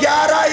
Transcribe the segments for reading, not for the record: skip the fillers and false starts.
11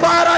12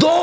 2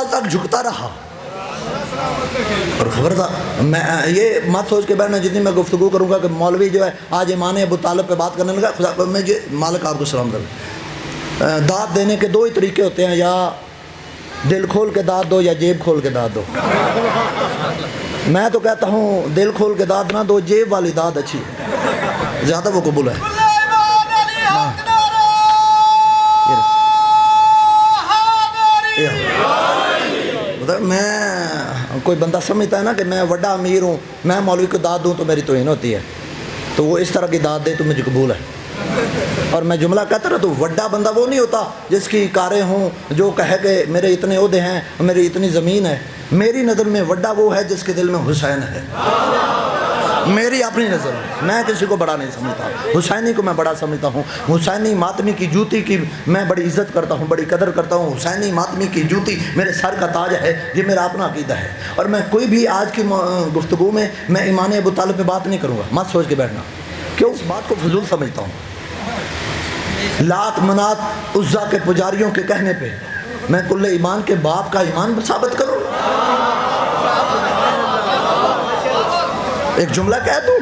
سال تک جھکتا رہا. اور خبردار میں یہ مت سوچ کے بیٹھنا جتنی میں گفتگو کروں گا کہ مولوی جو ہے آج ایمان ابو طالب پہ بات کرنے لگا. خدا میں مالک آپ کو سلام کرے. داد دینے کے دو ہی طریقے ہوتے ہیں, یا دل کھول کے داد دو یا جیب کھول کے داد دو. میں تو کہتا ہوں دل کھول کے داد نہ دو, جیب والی داد اچھی ہے, زیادہ وہ قبول ہے. میں کوئی بندہ سمجھتا ہے نا کہ میں وڈا امیر ہوں, میں مولوی کو داد دوں تو میری توہین ہوتی ہے, تو وہ اس طرح کی داد دے تو مجھے قبول ہے. اور میں جملہ کہتا رہا تو وڈا بندہ وہ نہیں ہوتا جس کی کاریں ہوں, جو کہے کہ میرے اتنے عہدے ہیں, میری اتنی زمین ہے. میری نظر میں وڈا وہ ہے جس کے دل میں حسین ہے. میری اپنی نظر میں, میں کسی کو بڑا نہیں سمجھتا, حسینی کو میں بڑا سمجھتا ہوں. حسینی ماتمی کی جوتی کی میں بڑی عزت کرتا ہوں, بڑی قدر کرتا ہوں. حسینی ماتمی کی جوتی میرے سر کا تاج ہے, یہ میرا اپنا عقیدہ ہے. اور میں کوئی بھی آج کی گفتگو میں ایمان ابو طالب پہ بات نہیں کروں گا, مت سوچ کے بیٹھنا, کیوں اس بات کو فضول سمجھتا ہوں. لات منات عزا کے پجاریوں کے کہنے پہ میں کل ایمان کے باپ کا ایمان ثابت کروں. ایک جملہ کہہ دوں,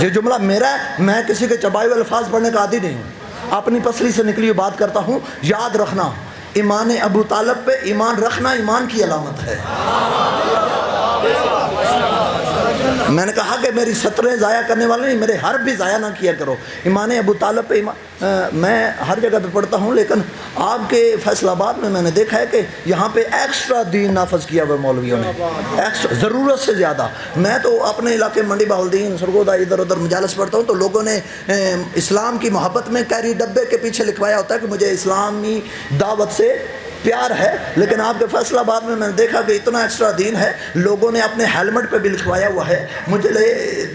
یہ جملہ میرا ہے, میں کسی کے چبائے ہوئے الفاظ پڑھنے کا عادی نہیں ہوں, اپنی پسلی سے نکلی ہوئی بات کرتا ہوں. یاد رکھنا, ایمان ابو طالب پہ ایمان رکھنا ایمان کی علامت ہے. میں نے کہا کہ میری سطریں ضائع کرنے والے نہیں, میرے حرف بھی ضائع نہ کیا کرو. ایمان ابو طالب پہ میں ہر جگہ پہ پڑھتا ہوں, لیکن آپ کے فیصل آباد میں نے دیکھا ہے کہ یہاں پہ ایکسٹرا دین نافذ کیا ہوا مولویوں نے, ضرورت سے زیادہ. میں تو اپنے علاقے منڈی بہاؤالدین سرگودا ادھر ادھر مجالس پڑھتا ہوں, تو لوگوں نے اسلام کی محبت میں کیری ڈبے کے پیچھے لکھوایا ہوتا ہے کہ مجھے اسلامی دعوت سے پیار ہے. لیکن آپ کے فیصل آباد میں نے دیکھا کہ اتنا ایکسٹرا دین ہے, لوگوں نے اپنے ہیلمٹ پہ بھی لکھوایا ہوا ہے مجھے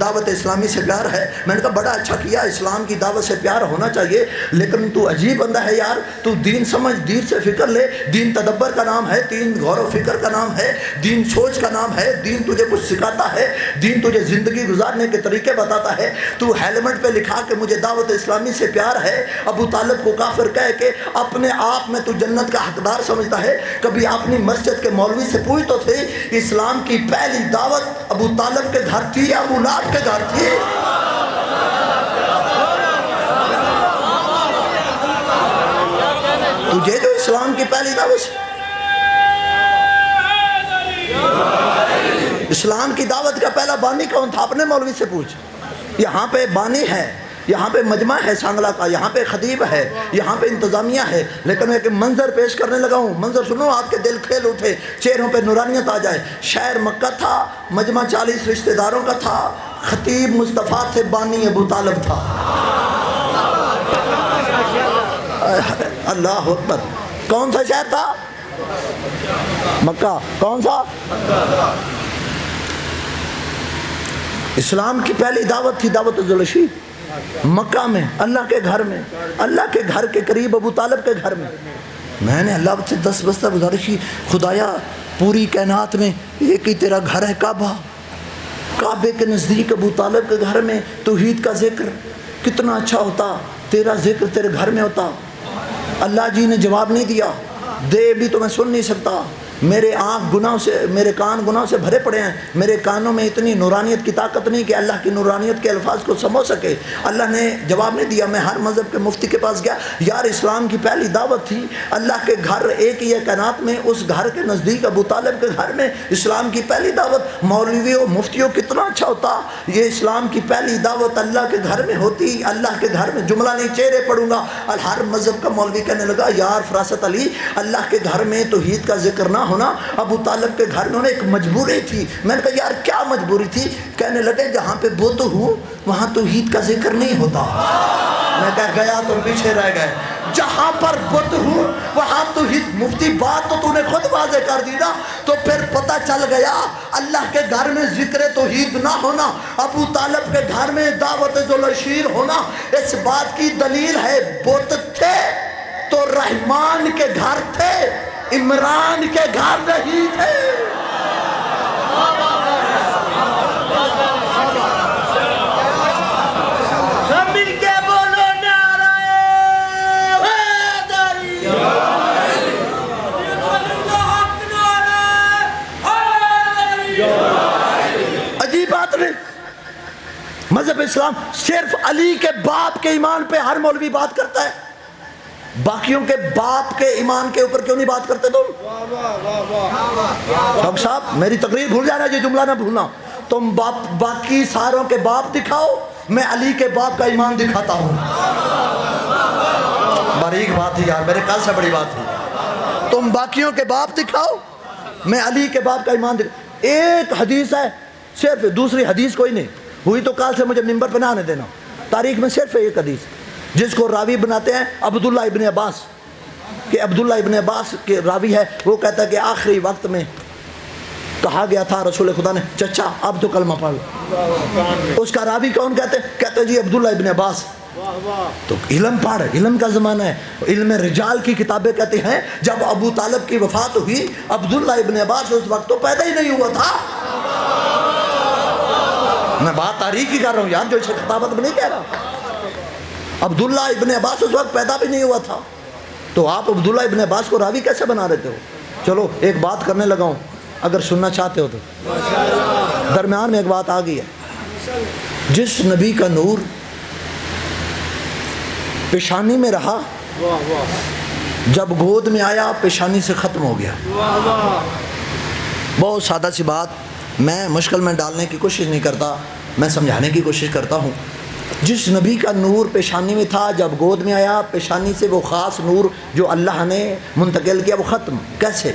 دعوت اسلامی سے پیار ہے. میں نے کہا بڑا اچھا کیا, اسلام کی دعوت سے پیار ہونا چاہیے, لیکن تو عجیب بندہ ہے یار. تو دین سمجھ, دین سے فکر لے. دین تدبر کا نام ہے, دین غور و فکر کا نام ہے, دین سوچ کا نام ہے. دین تجھے کچھ سکھاتا ہے, دین تجھے زندگی گزارنے کے طریقے بتاتا ہے. تو ہیلمٹ پہ لکھا کہ مجھے دعوت اسلامی سے پیار ہے, ابو طالب کو کافر کہہ کے اپنے آپ میں تو جنت کا حقدار سمجھتا ہے. کبھی اپنی مسجد کے مولوی سے پوچھ تو تھے, اسلام کی پہلی دعوت ابو طالب کے گھر تھی یا ابو لہب کے گھر تھی؟ تجھے جو اسلام کی پہلی دعوت, اسلام کی دعوت کا پہلا بانی کون تھا, اپنے مولوی سے پوچھ. یہاں پہ بانی ہے, یہاں پہ مجمع ہے سانگلہ کا, یہاں پہ خطیب ہے, یہاں پہ انتظامیہ ہے, لیکن ایک منظر پیش کرنے لگا ہوں. منظر سنو, آپ کے دل کھیل اٹھے, چہروں پہ نورانیت آ جائے. شہر مکہ تھا, مجمع 40 رشتہ داروں کا تھا, خطیب مصطفیٰ تھے, بانی ابو طالب تھا. اللہ اکبر. کون سا شہر تھا؟ مکہ. کون سا؟ اسلام کی پہلی دعوت تھی دعوت ذوالرشید, مکہ میں, اللہ کے گھر میں, اللہ کے گھر کے قریب ابو طالب کے گھر میں. میں نے اللہ سے 10 بستہ گزارش کی, خدایا پوری کائنات میں ایک ہی تیرا گھر ہے کعبہ, کعبے کے نزدیک ابو طالب کے گھر میں توحید کا ذکر کتنا اچھا ہوتا, تیرا ذکر تیرے گھر میں ہوتا. اللہ جی نے جواب نہیں دیا, دے بھی تو میں سن نہیں سکتا, میرے آنکھ گناہ سے, میرے کان گناہ سے بھرے پڑے ہیں, میرے کانوں میں اتنی نورانیت کی طاقت نہیں کہ اللہ کی نورانیت کے الفاظ کو سمجھ سکے. اللہ نے جواب نہیں دیا. میں ہر مذہب کے مفتی کے پاس گیا, یار اسلام کی پہلی دعوت تھی اللہ کے گھر, ایک ہی کائنات میں, اس گھر کے نزدیک ابو طالب کے گھر میں اسلام کی پہلی دعوت. مولویوں مفتیوں کتنا اچھا ہوتا, یہ اسلام کی پہلی دعوت اللہ کے گھر میں ہوتی, اللہ کے گھر میں. جملہ نہیں چہرے پڑھوں گا. ہر مذہب کا مولوی کہنے لگا, یار فراست علی, اللہ کے گھر میں توحید کا ذکر نہ ہونا, ابو طالب کے گھر میں ایک مجبوری تھی. میں نے کہا یار کیا مجبوری تھی؟ کہنے لگے جہاں پہ بت ہوں وہاں توحید کا ذکر نہیں ہوتا. میں کہہ گیا تو پیچھے رہ گئے. جہاں پر بت ہوں وہاں توحید, مفتی بات تو نے خود واضح کر دی نا. تو پھر پتہ چل گیا اللہ کے گھر میں ذکر توحید نہ ہونا, ابو طالب کے گھر میں دعوت ذوالرشید ہونا. اس بات کی دلیل ہے, بت تھے تو رحمان کے گھر تھے, عمران کے گھر نہیں تھے. سب مل کے بولو نعرہ حیدری. مذہب اسلام صرف علی کے باپ کے ایمان پہ ہر مولوی بات کرتا ہے، باقیوں کے باپ کے ایمان کے اوپر کیوں نہیں بات کرتے تم؟ ڈاکٹر صاحب میری تقریر بھول جانا، یہ جملہ نہ بھولنا، تم باقی ساروں کے باپ دکھاؤ، میں علی کے باپ کا ایمان دکھاتا ہوں۔ باریک بات تھی یار، میرے کل سے بڑی بات تھی، تم باقیوں کے باپ دکھاؤ، میں علی کے باپ کا ایمان دکھاؤ۔ ایک حدیث ہے صرف، دوسری حدیث کوئی نہیں ہوئی تو کل سے مجھے ممبر پہ نہ آنے دینا، تاریخ میں صرف ایک حدیث جس کو راوی بناتے ہیں عبداللہ ابن عباس، کہ عبداللہ ابن عباس کے راوی ہے، وہ کہتا ہے کہ آخری وقت میں کہا گیا تھا رسول خدا نے چچا اب تو کلمہ پڑھ لو۔ اس کا راوی کون کہتے ہیں؟ کہتے ہیں جی عبداللہ ابن عباس۔ تو علم پڑھ، علم کا زمانہ ہے، علم رجال کی کتابیں کہتی ہیں جب ابو طالب کی وفات ہوئی عبداللہ ابن عباس اس وقت تو پیدا ہی نہیں ہوا تھا۔ میں بات تاریخ کی کر رہا ہوں یار، جو اسے خطابت میں نہیں کہہ رہا، عبداللہ ابن عباس اس وقت پیدا بھی نہیں ہوا تھا، تو آپ عبداللہ ابن عباس کو راوی کیسے بنا دیتے ہو؟ چلو ایک بات کرنے لگا ہوں، اگر سننا چاہتے ہو تو درمیان میں ایک بات آ گئی ہے، جس نبی کا نور پیشانی میں رہا جب گود میں آیا پیشانی سے ختم ہو گیا۔ بہت سادہ سی بات، میں مشکل میں ڈالنے کی کوشش نہیں کرتا، میں سمجھانے کی کوشش کرتا ہوں۔ جس نبی کا نور پیشانی میں تھا جب گود میں آیا پیشانی سے وہ خاص نور جو اللہ نے منتقل کیا وہ ختم۔ کیسے؟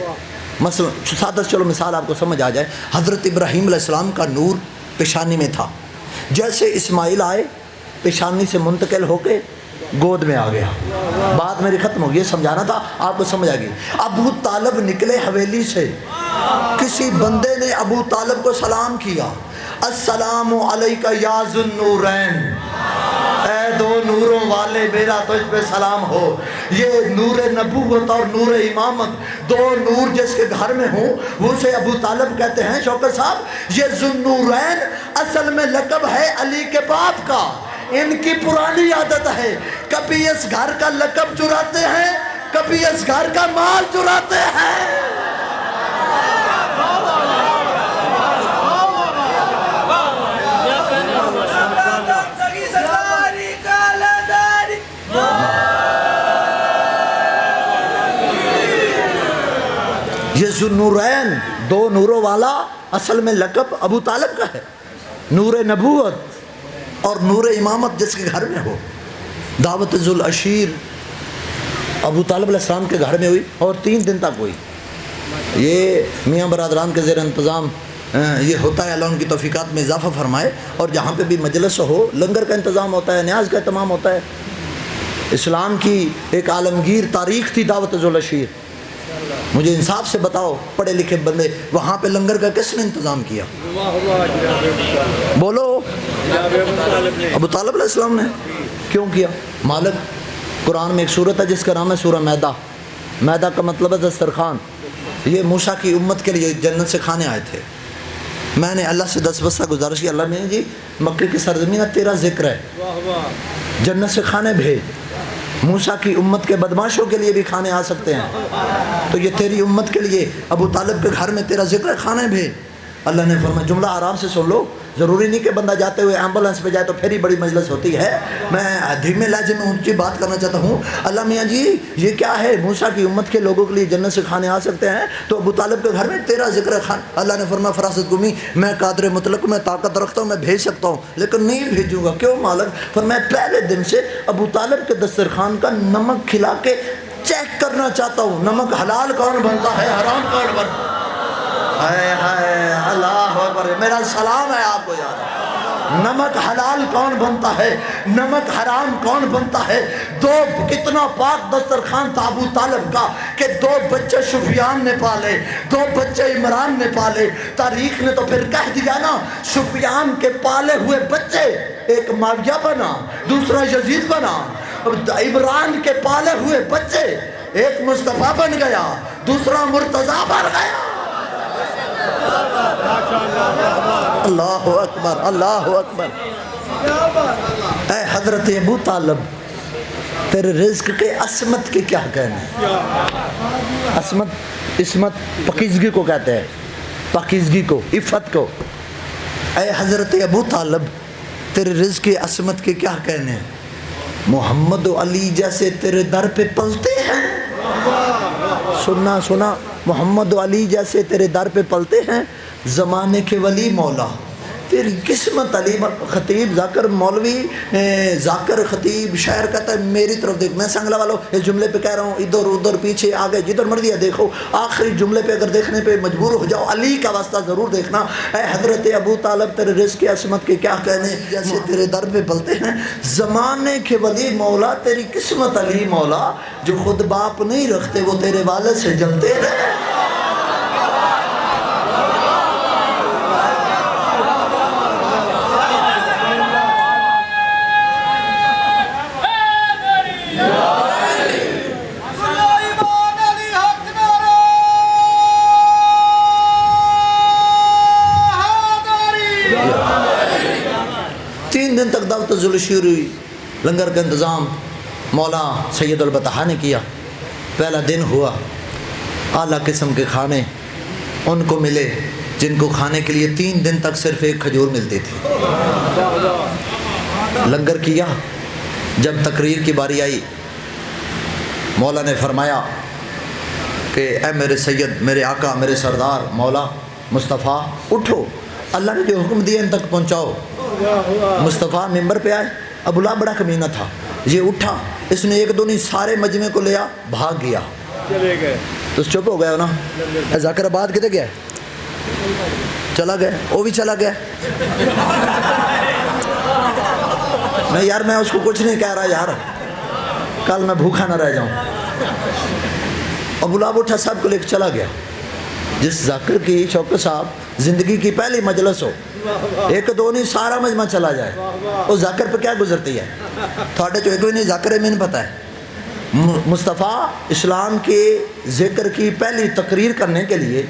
مثلا سادہ چلو مثال آپ کو سمجھ آ جائے، حضرت ابراہیم علیہ السلام کا نور پیشانی میں تھا، جیسے اسماعیل آئے پیشانی سے منتقل ہو کے گود میں آ گیا، بات میری ختم ہو گئی، سمجھانا تھا آپ کو سمجھ آ گئی۔ ابو طالب نکلے حویلی سے، کسی بندے نے ابو طالب کو سلام کیا، السلام علیکہ یا ذو النورین، اے دو نوروں والے میرا تجھ پہ سلام ہو۔ یہ نور نبوت اور نور امامت دو نور جس کے گھر میں ہوں وہ سے ابو طالب کہتے ہیں۔ شوکت صاحب یہ ذو النورین اصل میں لقب ہے علی کے باپ کا، ان کی پرانی عادت ہے کبھی اس گھر کا لقب چراتے ہیں کبھی اس گھر کا مال چراتے ہیں۔ یہ ذو النورین دو نوروں والا اصل میں لقب ابو طالب کا ہے، نور نبوت اور نور امامت جس کے گھر میں ہو۔ دعوت ذو العشیر ابو طالب علیہ السلام کے گھر میں ہوئی اور 3 دن تک ہوئی۔ یہ میاں برادران کے زیر انتظام یہ ہوتا ہے، اللہ ان کی توفیقات میں اضافہ فرمائے، اور جہاں پہ بھی مجلس ہو لنگر کا انتظام ہوتا ہے، نیاز کا اہتمام ہوتا ہے۔ اسلام کی ایک عالمگیر تاریخ تھی دعوت ذو العشیر۔ مجھے انصاف سے بتاؤ پڑھے لکھے بندے، وہاں پہ لنگر کا کس نے انتظام کیا؟ بولو، ابو طالب علیہ السلام نے۔ کیوں کیا؟ مالک قرآن میں ایک سورت ہے جس کا نام ہے سورہ میدہ۔ میدہ کا مطلب ہے دسترخوان۔ یہ موسیٰ کی امت کے لیے جنت سے کھانے آئے تھے۔ میں نے اللہ سے 10 بستہ گزارش کی، اللہ نے جی مکے کی سرزمین تیرا ذکر ہے، جنت سے کھانے بھیج، موسیٰ کی امت کے بدماشوں کے لیے بھی کھانے آ سکتے ہیں، تو یہ تیری امت کے لیے ابو طالب کے گھر میں تیرا ذکر ہے، کھانے بھیج۔ اللہ نے فرمایا جملہ آرام سے سن لو، ضروری نہیں کہ بندہ جاتے ہوئے ایمبولینس پہ جائے تو پھر ہی بڑی مجلس ہوتی ہے، میں دھیمے لہجے میں اونچی بات کرنا چاہتا ہوں۔ اللہ میاں جی یہ کیا ہے، موسیٰ کی امت کے لوگوں کے لیے جنت سے کھانے آ سکتے ہیں، تو ابو طالب کے گھر میں تیرا ذکر ہے۔ اللہ نے فرمایا فراست گمی، میں قادر مطلق میں طاقت رکھتا ہوں، میں بھیج سکتا ہوں لیکن نہیں بھیجوں گا۔ کیوں مالک؟ فرمایا پہلے دن سے ابو طالب کے دسترخوان کا نمک کھلا کے چیک کرنا چاہتا ہوں، نمک حلال کون بنتا ہے حرام کون بنتا ہے۔ ہائے ہائے اللہ اکبر، میرا سلام ہے آپ کو یار۔ نمک حلال کون بنتا ہے، نمک حرام کون بنتا ہے؟ دو کتنا پاک دسترخوان تھا ابو طالب کا کہ 2 بچے سفیان نے پالے، 2 بچے عمران نے پالے۔ تاریخ نے تو پھر کہہ دیا نا، سفیان کے پالے ہوئے بچے ایک معاویہ بنا، دوسرا یزید بنا، عمران کے پالے ہوئے بچے ایک مصطفیٰ بن گیا، دوسرا مرتضیٰ بن گیا۔ اللہ اکبر اللہ اکبر۔ اے حضرت ابو طالب، تیرے رزق کے عصمت کے کیا کہنے؟ عصمت، عصمت پاکیزگی کو کہتے ہیں، پاکیزگی کو، عفت کو۔ اے حضرت ابو طالب، تیرے رزق کی عصمت کے کیا کہنے، محمد و علی جیسے تیرے در پہ پلتے ہیں، سنا محمد و علی جیسے تیرے در پہ پلتے ہیں، زمانے کے ولی مولا تیری قسمت علی۔ خطیب ذاکر مولوی ذاکر خطیب شاعر کہتا ہے میری طرف دیکھ، میں سنگلا والوں اس جملے پہ کہہ رہا ہوں، ادھر ادھر پیچھے آگے جدھر مرضی ہے دیکھو، آخری جملے پہ اگر دیکھنے پہ مجبور ہو جاؤ علی کا واسطہ ضرور دیکھنا۔ اے حضرت ابو طالب تیرے رزق کی عصمت کے کیا کہنے، جیسے تیرے در پہ پلتے ہیں، زمانے کے ولی مولا تیری قسمت علی مولا، جو خود باپ نہیں رکھتے وہ تیرے والد سے جلتے ہیں۔ دن تک دعوت ذوالشیر ہوئی، لنگر کا انتظام مولا سید البطحاء نے کیا۔ پہلا دن ہوا، اعلیٰ قسم کے کھانے ان کو ملے جن کو کھانے کے لیے 3 دن تک صرف ایک کھجور ملتی تھی۔ لنگر کیا، جب تقریر کی باری آئی مولا نے فرمایا کہ اے میرے سید، میرے آقا، میرے سردار مولا مصطفیٰ اٹھو، اللہ نے جو حکم دیا ان تک پہنچاؤ۔ مصطفیٰ ممبر پہ آئے، ابو لہب بڑا کمینہ تھا، یہ اٹھا، اس نے ایک دو نہیں سارے مجمع کو لیا، بھاگ گیا، چلے گئے تو چپ ہو گیا نا۔ ذاکر آباد کدھر گیا، چلا گیا، وہ بھی چلا گیا۔ نہیں یار میں اس کو کچھ نہیں کہہ رہا یار، کل میں بھوکا نہ رہ جاؤں۔ ابو لہب اٹھا، سب کو لے کے چلا گیا۔ جس ذاکر کی شوکت صاحب زندگی کی پہلی مجلس ہو، ایک دو نہیں سارا مجمع چلا جائے، وہ ذاکر پہ کیا گزرتی ہے؟ تھوڑے جو ایک نہیں ذاکر ہے میں نہیں پتہ ہے۔ مصطفیٰ اسلام کے ذکر کی پہلی تقریر کرنے کے لیے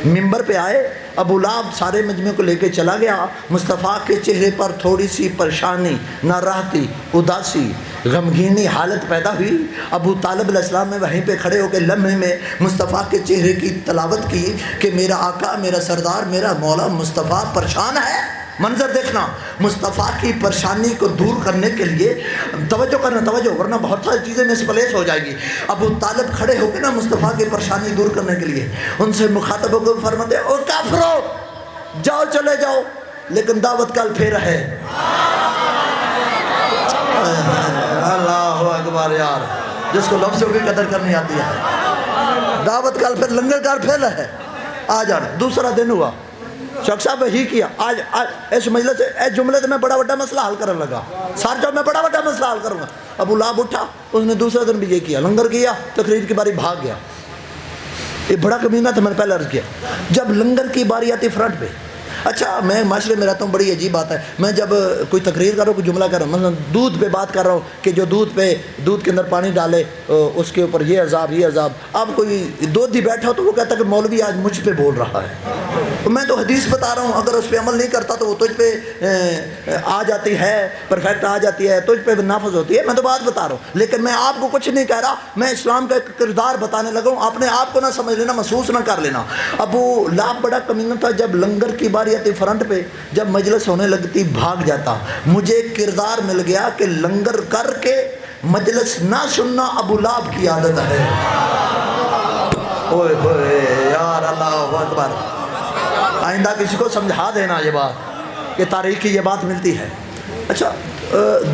ممبر پہ آئے، ابو لہب سارے مجمع کو لے کے چلا گیا۔ مصطفیٰ کے چہرے پر تھوڑی سی پریشانی، ناراحتی، اداسی، غمگینی حالت پیدا ہوئی۔ ابو طالب علیہ السلام نے وہیں پہ کھڑے ہو کے لمحے میں مصطفیٰ کے چہرے کی تلاوت کی کہ میرا آقا، میرا سردار، میرا مولا مصطفیٰ پریشان ہے۔ منظر دیکھنا، مصطفیٰ کی پریشانی کو دور کرنے کے لیے توجہ کرنا، توجہ، ورنہ بہت ساری چیزیں مسپلیس ہو جائے گی۔ ابو طالب کھڑے ہو کے نا مصطفیٰ کی پریشانی دور کرنے کے لیے ان سے مخاطب ہو کے فرماتے ہیں، او کافرو، جاؤ چلے جاؤ لیکن دعوت کل پھر ہے۔ اللہ اکبر یار، جس کو لفظوں کی قدر کرنی آتی ہے، دعوت کل پھر، لنگر کل پھر ہے، آ جانا۔ دوسرا دن ہوا، شخص صاحب وہی کیا، آج اس مجلس سے اس جملے سے میں بڑا بڑا مسئلہ حل کرنے لگا، سار جب میں بڑا بڑا مسئلہ حل کروں گا۔ ابو لہب اٹھا، اس نے دوسرا دن بھی یہ کیا، لنگر کیا، تقریر کی باری بھاگ گیا۔ یہ بڑا کمینہ تھا، میں نے پہلے عرض کیا۔ جب لنگر کی باری آتی فرنٹ پہ، اچھا میں معاشرے میں رہتا ہوں، بڑی عجیب بات ہے، میں جب کوئی تقریر کر رہا ہوں، کوئی جملہ کر رہا ہوں، مثلا دودھ پہ بات کر رہا ہوں کہ جو دودھ کے اندر پانی ڈالے اس کے اوپر یہ عذاب، یہ عذاب، اب کوئی دودھ ہی بیٹھا ہو تو وہ کہتا ہے کہ مولوی آج مجھ پہ بول رہا ہے، میں تو حدیث بتا رہا ہوں، اگر اس پہ عمل نہیں کرتا تو وہ تجھ پہ آ جاتی ہے، پرفیکٹ آ جاتی ہے، تجھ پہ نافذ ہوتی ہے، میں تو بات بتا رہا ہوں، لیکن میں آپ کو کچھ نہیں کہہ رہا، میں اسلام کا ایک کردار بتانے لگا ہوں، اپنے آپ کو نہ سمجھ لینا، محسوس نہ کر لینا۔ ابو لہب بڑا کمینہ تھا، جب لنگر کی باری آتی فرنٹ پہ، جب مجلس ہونے لگتی بھاگ جاتا۔ مجھے ایک کردار مل گیا کہ لنگر کر کے مجلس نہ سننا ابو لہب کی عادت ہے۔ اوئے ہوئے یار، اللہ اکبر، آئندہ کسی کو سمجھا دینا یہ بات کہ تاریخ کی یہ بات ملتی ہے۔ اچھا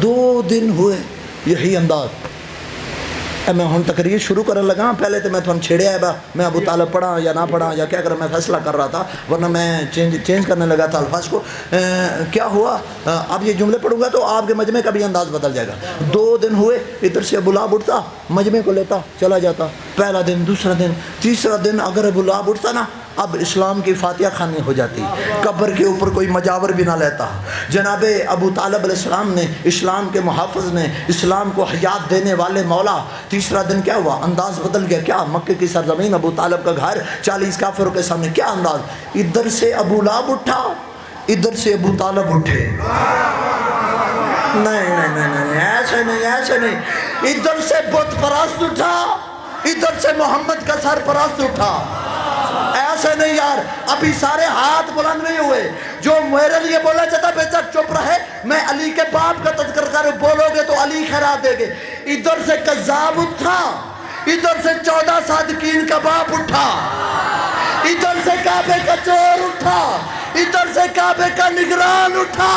2 دن ہوئے یہی انداز، میں ہوں تقریر شروع کرنے لگا، پہلے تو میں تھوڑا چھیڑیا ہے، میں ابو طالب پڑھا یا نہ پڑھا یا کیا کرا، میں فیصلہ کر رہا تھا، ورنہ میں چینج کرنے لگا تھا الفاظ کو۔ کیا ہوا، اب یہ جملے پڑھوں گا تو آپ کے مجمع کا بھی انداز بدل جائے گا۔ 2 دن ہوئے، ادھر سے ابو لہب اٹھتا، مجمع کو لیتا، چلا جاتا، پہلا دن، دوسرا دن، تیسرا دن اگر ابو لہب اٹھتا نا، اب اسلام کی فاتحہ خوانی ہو جاتی، قبر کے اوپر کوئی مجاور بھی نہ لیتا۔ جناب ابو طالب علیہ السلام نے، اسلام کے محافظ نے، اسلام کو حیات دینے والے مولا، تیسرا دن کیا ہوا، انداز بدل گیا۔ کیا مکے کی سرزمین، ابو طالب کا گھر، 40 کافروں کے سامنے، کیا انداز، ادھر سے ابو لہب اٹھا، ادھر سے ابو طالب اٹھے۔ نہیں نہیں نہیں نہیں، ایسے نہیں، ایسے نہیں، ادھر سے بت پرست اٹھا، ادھر سے محمد کا سرپرست اٹھا، ایسے سے نہیں یار, ابھی سارے ہاتھ بلند نہیں ہوئے. جو میرے لیے بولا چاہتا بے تک چپ رہے, میں علی کے باپ کا تذکر کروں, بولو گے تو علی خیرات دے گے. ادھر سے کذاب اٹھا, ادھر سے 14 صادقین کا باپ اٹھا, ادھر سے کعبے کا چور اٹھا, ادھر سے کعبے کا نگران اٹھا.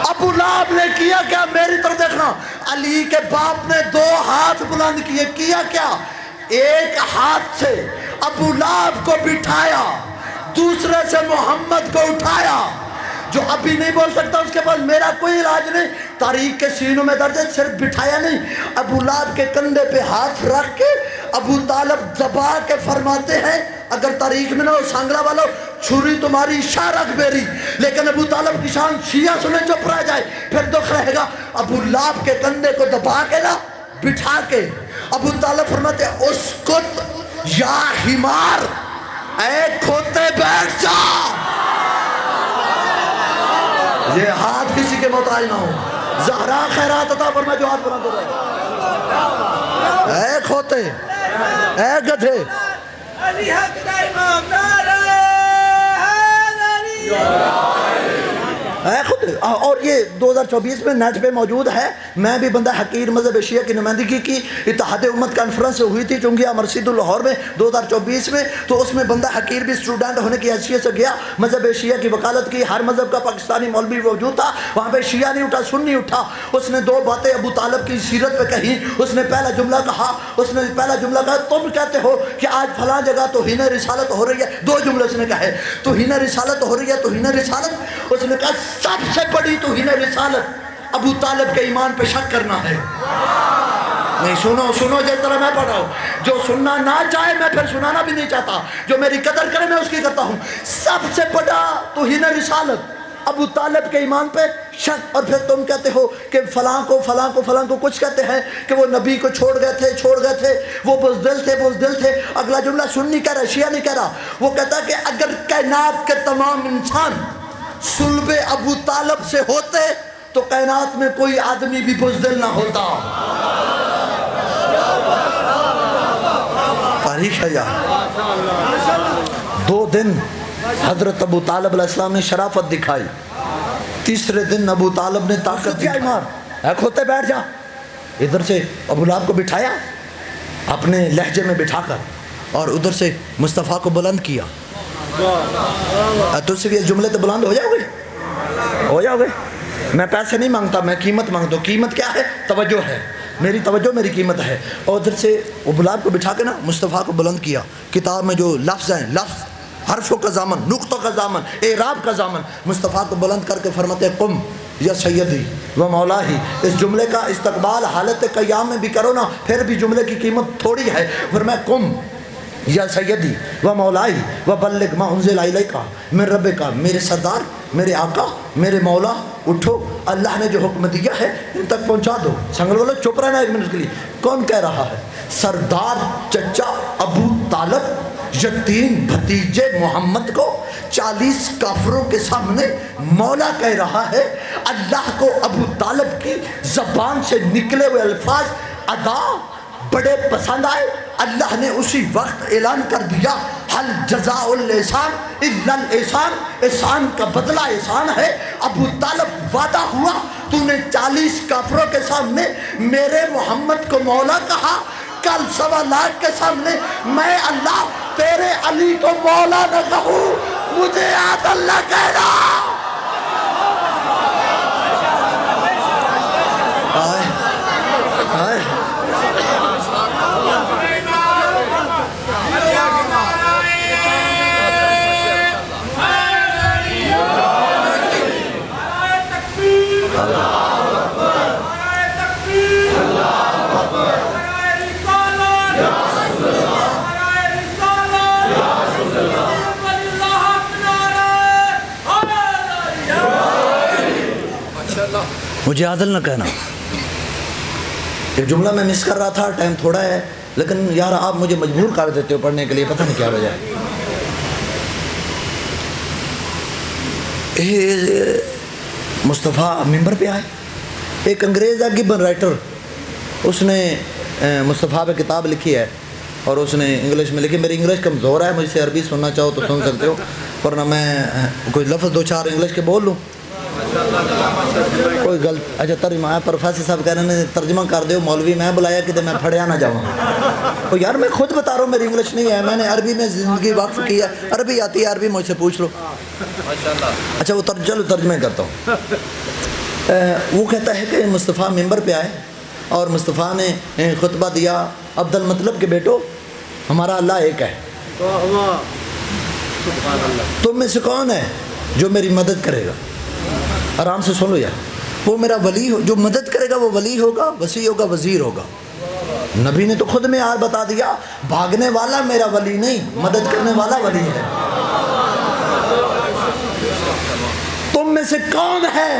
ابو لہب نے کیا کیا؟ میری طرف دیکھنا. علی کے باپ نے 2 ہاتھ بلند کیے. کیا کیا؟ ایک ہاتھ سے ابو لہب کو بٹھایا, دوسرے سے محمد کو اٹھایا. جو ابھی نہیں بول سکتا اس کے پاس میرا کوئی علاج نہیں. تاریخ کے سینوں میں درج ہے, صرف بٹھایا نہیں, ابو لہب کے کندھے پہ ہاتھ رکھ کے ابو طالب دبا کے فرماتے ہیں, اگر تاریخ میں نہ ہو سانگلا والو, چھری تمہاری شارک بیری, لیکن ابو طالب کی شان شیعہ سنے چپ رہ جائے پھر دکھ رہے گا. ابو لہب کے کندھے کو دبا کے نا, بٹھا کے ابو طالب فرماتے ہیں, اسکت یا حمار, اے کھوتے بیٹھ جا. یہ ہاتھ کسی کے محتاج نہ ہو. زہرا خیرات عطا فرمائے جو ہاتھ بلند ہو رہا ہے. اے کھوتے, اے گدھے, علی حق دا امام نعرہ اے خود. اور یہ 2024 میں نیٹ پہ موجود ہے. میں بھی بندہ حقیر مذہب شیعہ کی نمائندگی کی اتحاد امت کانفرنس ہوئی تھی چونگیا مسجد لاہور میں 2024 میں, تو اس میں بندہ حقیر بھی اسٹوڈنٹ ہونے کی حیثیت سے گیا, مذہب شیعہ کی وکالت کی. ہر مذہب کا پاکستانی مولوی موجود تھا وہاں پہ. شیعہ نہیں اٹھا, سنی اٹھا. اس نے 2 باتیں ابو طالب کی سیرت پہ کہیں. اس نے پہلا جملہ کہا, تم کہتے ہو کہ آج فلاں جگہ توہین رسالت ہو رہی ہے. 2 جملے اس نے کہے, توہین رسالت ہو رہی ہے, توہین رسالت. اس نے کہا سب سے بڑی توہین رسالت ابو طالب کے ایمان پہ شک کرنا ہے. نہیں سنو جس طرح میں پڑھ رہا ہوں. جو سننا نہ چاہے میں پھر سنانا بھی نہیں چاہتا, جو میری قدر کرے میں اس کی کرتا ہوں. سب سے بڑا توہین رسالت ابو طالب کے ایمان پہ شک. اور پھر تم کہتے ہو کہ فلاں کو کچھ کہتے ہیں کہ وہ نبی کو چھوڑ گئے تھے, وہ بزدل تھے. اگلا جملہ سنی کہہ رہا, شیعہ نہیں کہہ رہا. وہ کہتا ہے کہ اگر کائنات کے تمام انسان صلب ابو طالب سے ہوتے تو کائنات میں کوئی آدمی بھی بزدل نہ ہوتا. تاریخ ہے یار. 2 دن حضرت ابو طالب علیہ السلام نے شرافت دکھائی, تیسرے دن ابو طالب نے طاقت دکھائی. مار اے کھوتے بیٹھ جا. ادھر سے ابو لہب کو بٹھایا اپنے لہجے میں بٹھا کر, اور ادھر سے مصطفیٰ کو بلند کیا. تو صرف یہ جملے تو بلند ہو جاؤ گے. میں پیسے نہیں مانگتا, میں قیمت مانگتا ہوں. قیمت کیا ہے؟ توجہ ہے. میری توجہ میری قیمت ہے. اور ادھر سے ابو لہب کو بٹھا کے نا مصطفیٰ کو بلند کیا. کتاب میں جو لفظ ہیں, لفظ حرفوں کا ضامن, نقطوں کا ضامن, اعراب کا ضامن, مصطفیٰ کو بلند کر کے فرماتے ہیں قم یا سیدی و مولاہی. اس جملے کا استقبال حالت قیام میں بھی کرو نا, پھر بھی جملے کی قیمت تھوڑی ہے. فرمایا قم یا سیدی و مولائی و بلغ ما انزل الیک من ربک, میرے سردار, میرے آقا, میرے مولا, اٹھو, اللہ نے جو حکم دیا ہے ان تک پہنچا دو. سنگل بولو, چپ رہنا 1 منٹ کے لیے. کون کہہ رہا ہے؟ سردار چچا ابو طالب یتیم بھتیجے محمد کو 40 کافروں کے سامنے مولا کہہ رہا ہے. اللہ کو ابو طالب کی زبان سے نکلے ہوئے الفاظ ادا بڑے پسند آئے. اللہ نے اسی وقت اعلان کر دیا حل جزاء الاحسان الا الاحسان, احسان کا بدلہ احسان ہے. ابو طالب وعدہ ہوا, تو نے 40 کافروں کے سامنے میرے محمد کو مولا کہا, کل 1.25 لاکھ کے سامنے میں اللہ تیرے علی کو مولا نہ کہوں, مجھے یاد اللہ کہنا. مجھے عادل نہ کہنا. ایک جملہ میں مس کر رہا تھا, ٹائم تھوڑا ہے, لیکن یار آپ مجھے مجبور کر دیتے ہو پڑھنے کے لیے, پتہ نہیں کیا وجہ ہے. مصطفیٰ ممبر پہ آئے. ایک انگریز ہے گبن رائٹر, اس نے مصطفیٰ پہ کتاب لکھی ہے اور اس نے انگلش میں لکھی. میری انگلش کمزور ہے, مجھ سے عربی سننا چاہو تو سن سکتے ہو, ورنہ میں کوئی لفظ دو چار انگلش کے بول لوں کوئی غلط. اچھا ترجمہ ہے, پروفیسر صاحب کہہ رہے ہیں ترجمہ کر دو, مولوی میں بلایا کہ میں پھڑیا نہ جاؤں. تو یار میں خود بتا رہا ہوں میری انگلش نہیں ہے, میں نے عربی میں زندگی وقف کی ہے, عربی آتی ہے, عربی مجھ سے پوچھ لو. اچھا وہ چلو ترجمے کرتا ہوں. وہ کہتا ہے کہ مصطفیٰ ممبر پہ آئے اور مصطفیٰ نے خطبہ دیا, عبد المطلب کے بیٹو ہمارا اللہ ایک ہے, تم میں سے کون ہے جو میری مدد کرے گا؟ آرام سے سن لو یار. وہ میرا ولی ہو, جو مدد کرے گا وہ ولی ہوگا, وسیع ہوگا, وزیر ہوگا. نبی نے تو خود میں آج بتا دیا, بھاگنے والا میرا ولی نہیں, مدد کرنے والا ولی ہے. تم میں سے کون ہے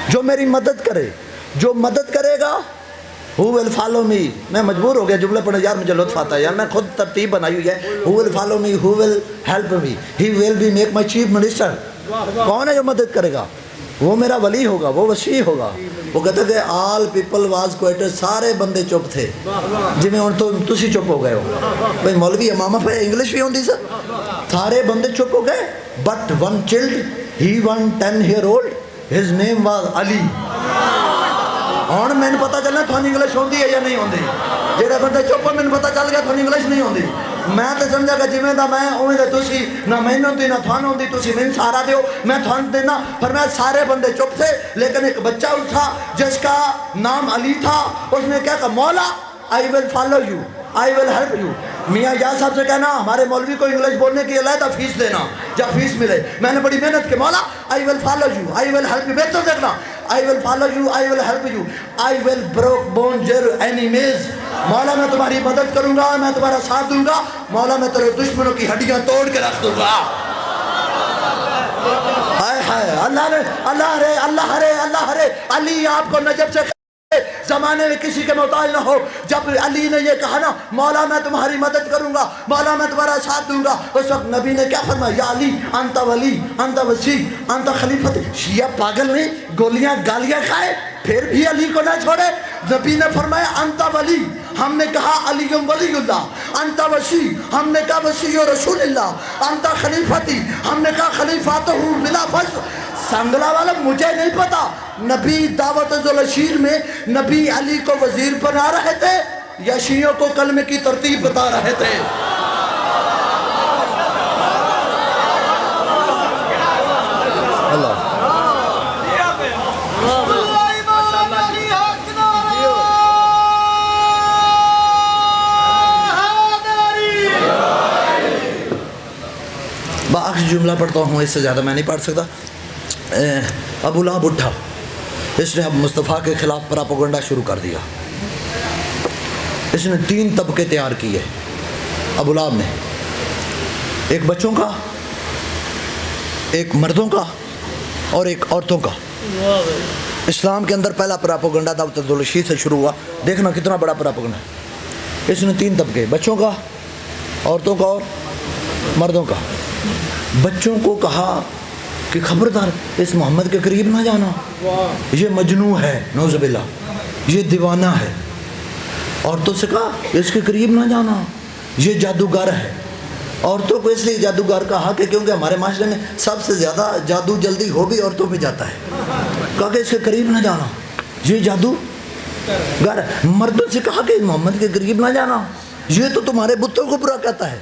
جو میری مدد کرے؟ جو مدد کرے گا who will follow me. میں مجبور ہو گیا جملے پڑھنے, یار مجھے لطف آتا ہے یار, میں خود ترتیب بنائی ہوئی ہے. who will follow me, who will help me, he will be make my chief minister. کون ہے جو مدد کرے گا؟ وہ میرا ولی ہوگا, وہ وسیع ہوگا. وہ کہتے کہ all people was quieted, سارے بندے چپ تھے, جی میں تو تسی چپ ہو گئے ہو. بھائی مولوی امامہ پہ انگلش بھی ہوندی سر, سارے بندے چپ ہو گئے. but one child, he was 10 years old, his name was Ali. ہوں مجھے پتا چلنا تھوڑی انگلش ہوندی ہے یا نہیں ہوندی. جہاں بندے چپ ہو مجھے پتا چل گیا تھوڑی انگلش نہیں ہوندی. میں تو سمجھا کہ جویں دا میں اویں دا تسی, نہ مینوں ہوندی نہ تھوان ہوندی, تسی مینوں سہارا دیو میں تھوان دینا. پر میں سارے بندے چپ تھے, لیکن ایک بچہ اٹھا جس کا نام علی تھا. اس نے کہا کہ مولا I will follow you, I will help you. میاں یا صاحب سے کہنا ہمارے مولوی کو انگلش بولنے کی علیحدہ فیس دینا جب فیس ملے. میں نے بڑی محنت کی, مولا I will follow you, I will help you. بہتر دیکھنا, I will follow you, I will help you, I will break bones your enemies. مولا میں تمہاری مدد کروں گا, میں تمہارا ساتھ دوں گا. مولا میں تیرے دشمنوں کی ہڈیاں توڑ کے رکھ دوں گا. ہائے ہائے, اللہ نے اللہ رے اللہ رے اللہ رے. علی آپ کو نجب سے زمانے میں کسی کے محتاج نہ ہو. جب علی نے یہ کہا نا مولا میں تمہاری مدد کروں گا, مولا میں تمہارا ساتھ دوں گا, اس وقت نبی نے کیا فرمایا؟ یا علی انت ولی, انت وسیع, انت خلیفت. شیعہ پاگل نے گولیاں گالیاں کھائے پھر بھی علی کو نہ چھوڑے. نبی نے فرمایا انت ولی, ہم نے کہا علی ولی اللہ. انت وسیع, ہم نے کہا وسیع رسول اللہ. انت خلیفتی, ہم نے کہا خلیفاتہ بلا فصل. سنگلا والا مجھے نہیں پتا نبی دعوت ذوالشیر میں نبی علی کو وزیر بنا رہے تھے یا شیعوں کو کلمے کی ترتیب بتا رہے تھے. اللہ باقی جملہ پڑھتا ہوں, اس سے زیادہ میں نہیں پڑھ سکتا. ابو لہب اٹھا, اس نے اب مصطفیٰ کے خلاف پراپوگنڈا شروع کر دیا. اس نے 3 طبقے تیار کیے ابو لہب نے, ایک بچوں کا, ایک مردوں کا اور ایک عورتوں کا. اسلام کے اندر پہلا پراپوگنڈا دعوت ذوالشیر سے شروع ہوا. دیکھنا کتنا بڑا پراپوگنڈا. اس نے 3 طبقے, بچوں کا, عورتوں کا اور مردوں کا. بچوں کو کہا کہ خبردار اس محمد کے قریب نہ جانا, یہ مجنون ہے, نعوذ باللہ, یہ دیوانہ ہے. عورتوں سے کہا اس کے قریب نہ جانا, یہ جادوگر ہے. عورتوں کو اس لیے جادوگر کہا کہ کیونکہ ہمارے معاشرے میں سب سے زیادہ جادو جلدی ہو بھی عورتوں پہ جاتا ہے. کہا کہ اس کے قریب نہ جانا, یہ جادوگر ہے. مردوں سے کہا کہ محمد کے قریب نہ جانا, یہ تو تمہارے بتوں کو برا کہتا ہے.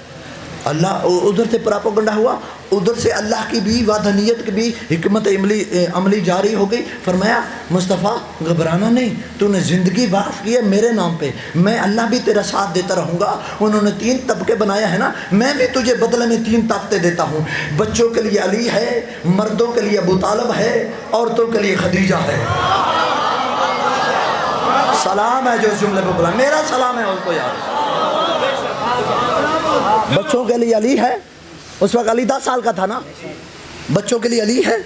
اللہ ادھر سے پراپوگنڈا ہوا, ادھر سے اللہ کی بھی وحدانیت کی بھی حکمت عملی جاری ہو گئی. فرمایا مصطفیٰ گھبرانا نہیں, تو نے زندگی وقف کی ہے میرے نام پہ, میں اللہ بھی تیرا ساتھ دیتا رہوں گا. انہوں نے 3 طبقے بنایا ہے نا, میں بھی تجھے بدلے میں 3 طاقتیں دیتا ہوں. بچوں کے لیے علی ہے, مردوں کے لیے ابو طالب ہے, عورتوں کے لیے خدیجہ ہے. سلام ہے جو اس جملے پہ بولا, میرا سلام ہے اس کو یار. بچوں کے لیے علی ہے, اس وقت علی 10 سال کا تھا نا. بچوں کے لیے علی ہے,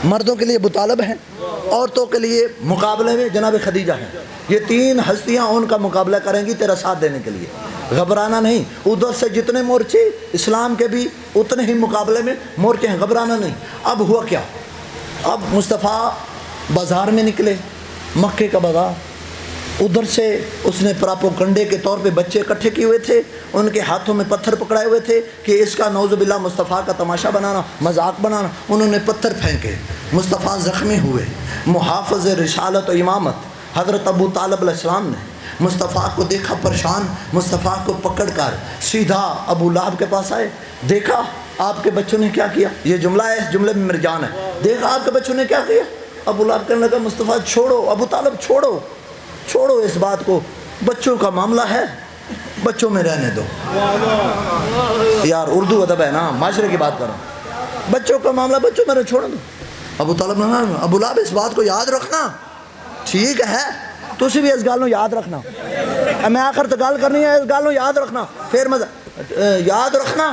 مردوں کے لیے ابو طالب ہیں, عورتوں کے لیے مقابلے میں جناب خدیجہ ہیں. یہ 3 ہستیاں ان کا مقابلہ کریں گی تیرا ساتھ دینے کے لیے. گھبرانا نہیں. ادھر سے جتنے مورچے اسلام کے بھی اتنے ہی مقابلے میں مورچے ہیں, گھبرانا نہیں. اب ہوا کیا؟ اب مصطفیٰ بازار میں نکلے, مکے کا بازار. ادھر سے اس نے پراپوگنڈے کے طور پہ بچے اکٹھے کیے ہوئے تھے، ان کے ہاتھوں میں پتھر پکڑائے ہوئے تھے کہ اس کا نعوذ باللہ مصطفیٰ کا تماشا بنانا، مذاق بنانا۔ انہوں نے پتھر پھینکے، مصطفیٰ زخمی ہوئے۔ محافظ رسالت و امامت حضرت ابو طالب علیہ السلام نے مصطفیٰ کو دیکھا پریشان، مصطفیٰ کو پکڑ کر سیدھا ابو لہب کے پاس آئے۔ دیکھا آپ کے بچوں نے کیا کیا، یہ جملہ ہے، اس جملے میں میری جان ہے۔ دیکھا آپ کے بچوں نے کیا کیا۔ ابو لہب کہنے لگا مصطفیٰ چھوڑو، ابو طالب چھوڑو اس بات کو، بچوں کا معاملہ ہے، بچوں میں رہنے دو۔ یار اردو ادب ہے نا، معاشرے کی بات کر رہا ہوں، بچوں کا معاملہ بچوں میں چھوڑ دو۔ ابو طالب نے کہا ابو لہب اس بات کو یاد رکھنا، ٹھیک ہے تسی بھی اس گل نو یاد رکھنا، میں آخر تو گل کرنی ہے، اس گل نو یاد رکھنا، پھر یاد رکھنا